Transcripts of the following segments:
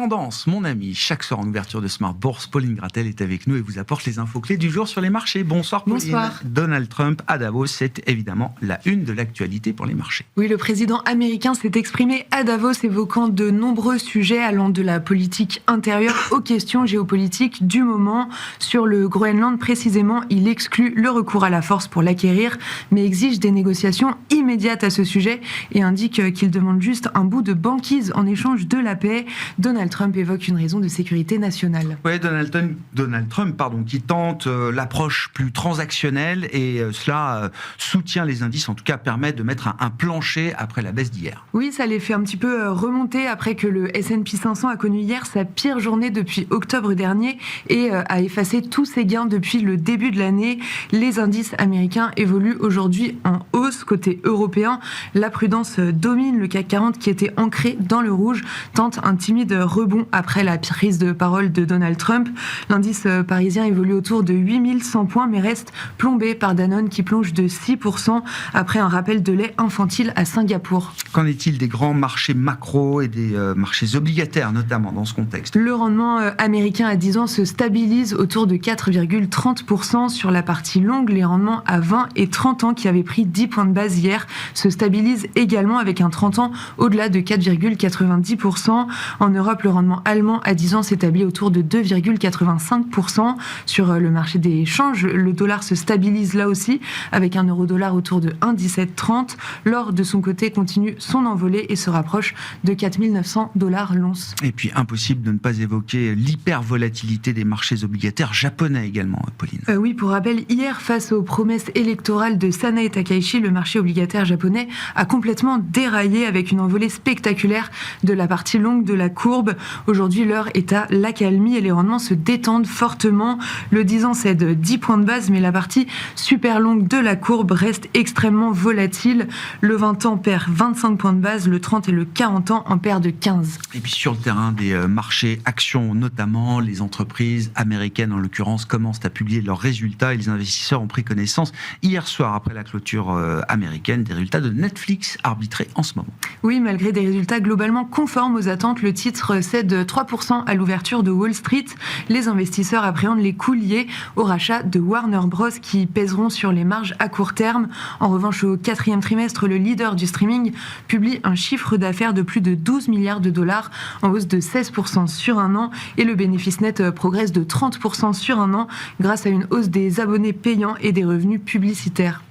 Tendance, mon ami, chaque soir en ouverture de Smart Bourse, Pauline Gratel est avec nous et vous apporte les infos clés du jour sur les marchés. Bonsoir Pauline. Bonsoir. Donald Trump à Davos, c'est évidemment la une de l'actualité pour les marchés. Oui, le président américain s'est exprimé à Davos évoquant de nombreux sujets allant de la politique intérieure aux questions géopolitiques du moment. Sur le Groenland précisément, il exclut le recours à la force pour l'acquérir, mais exige des négociations immédiates à ce sujet et indique qu'il demande juste un bout de banquise en échange de la paix. Donald Trump évoque une raison de sécurité nationale. Oui, Donald Trump, qui tente l'approche plus transactionnelle et cela soutient les indices, en tout cas permet de mettre un plancher après la baisse d'hier. Oui, ça les fait un petit peu remonter après que le S&P 500 a connu hier sa pire journée depuis octobre dernier et a effacé tous ses gains depuis le début de l'année. Les indices américains évoluent aujourd'hui en hausse. Côté européen, la prudence domine. Le CAC 40 qui était ancré dans le rouge tente un timide rebond après la prise de parole de Donald Trump. L'indice parisien évolue autour de 8100 points mais reste plombé par Danone qui plonge de 6% après un rappel de lait infantile à Singapour. Qu'en est-il des grands marchés macro et des marchés obligataires notamment dans ce contexte ? Le rendement américain à 10 ans se stabilise autour de 4,30%. Sur la partie longue, les rendements à 20 et 30 ans qui avaient pris 10 points de base hier se stabilisent également avec un 30 ans au-delà de 4,90%. En Europe, le rendement allemand à 10 ans s'établit autour de 2,85%. Sur le marché des changes, le dollar se stabilise là aussi avec un euro-dollar autour de 1,1730. L'or, de son côté, continue son envolée et se rapproche de 4 900 $ l'once. Et puis, impossible de ne pas évoquer l'hypervolatilité des marchés obligataires japonais également, Pauline. Oui, pour rappel, hier, face aux promesses électorales de Sanae Takaichi, le marché obligataire japonais a complètement déraillé avec une envolée spectaculaire de la partie longue de la courbe. Aujourd'hui, l'heure est à l'accalmie et les rendements se détendent fortement. Le 10 ans cède 10 points de base, mais la partie super longue de la courbe reste extrêmement volatile. Le 20 ans perd 25 points de base, le 30 et le 40 ans en perdent 15. Et puis sur le terrain des marchés actions notamment, les entreprises américaines en l'occurrence commencent à publier leurs résultats et les investisseurs ont pris connaissance hier soir après la clôture américaine des résultats de Netflix arbitrés en ce moment. Oui, malgré des résultats globalement conformes aux attentes, le titre cède 3% à l'ouverture de Wall Street. Les investisseurs appréhendent les coûts liés au rachat de Warner Bros qui pèseront sur les marges à court terme. En revanche, au quatrième trimestre, le leader du streaming publie un chiffre d'affaires de plus de 12 milliards de dollars, en hausse de 16% sur un an, et le bénéfice net progresse de 30% sur un an grâce à une hausse des abonnés payants et des revenus publicitaires.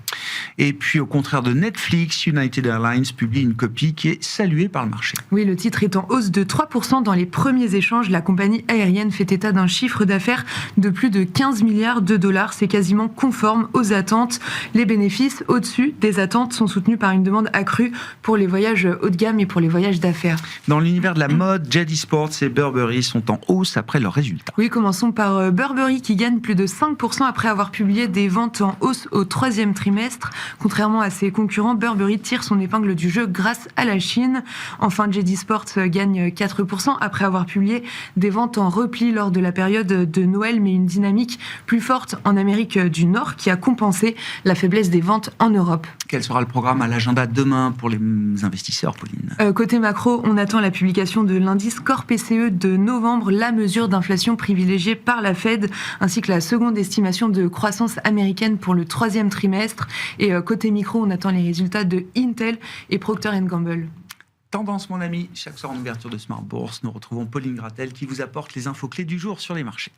Et puis, au contraire de Netflix, United Airlines publie une copie qui est saluée par le marché. Oui, le titre est en hausse de 3% dans les premiers échanges. La compagnie aérienne fait état d'un chiffre d'affaires de plus de 15 milliards de dollars. C'est quasiment conforme aux attentes. Les bénéfices au-dessus des attentes sont soutenus par une demande accrue pour les voyages haut de gamme et pour les voyages d'affaires. Dans l'univers de la mode, JD Sports et Burberry sont en hausse après leurs résultats. Oui, commençons par Burberry qui gagne plus de 5% après avoir publié des ventes en hausse au troisième trimestre. Contrairement à ses concurrents, Burberry tire son épingle du jeu grâce à la Chine. Enfin, JD Sports gagne 4% après avoir publié des ventes en repli lors de la période de Noël, mais une dynamique plus forte en Amérique du Nord qui a compensé la faiblesse des ventes en Europe. Quel sera le programme à l'agenda demain pour les investisseurs, Pauline ? Côté macro, on attend la publication de l'indice Core PCE de novembre, la mesure d'inflation privilégiée par la Fed, ainsi que la seconde estimation de croissance américaine pour le troisième trimestre. Et côté micro, on attend les résultats de Intel et Procter & Gamble. Tendance, mon ami, chaque soir en ouverture de Smart Bourse, nous retrouvons Pauline Gratel qui vous apporte les infos clés du jour sur les marchés.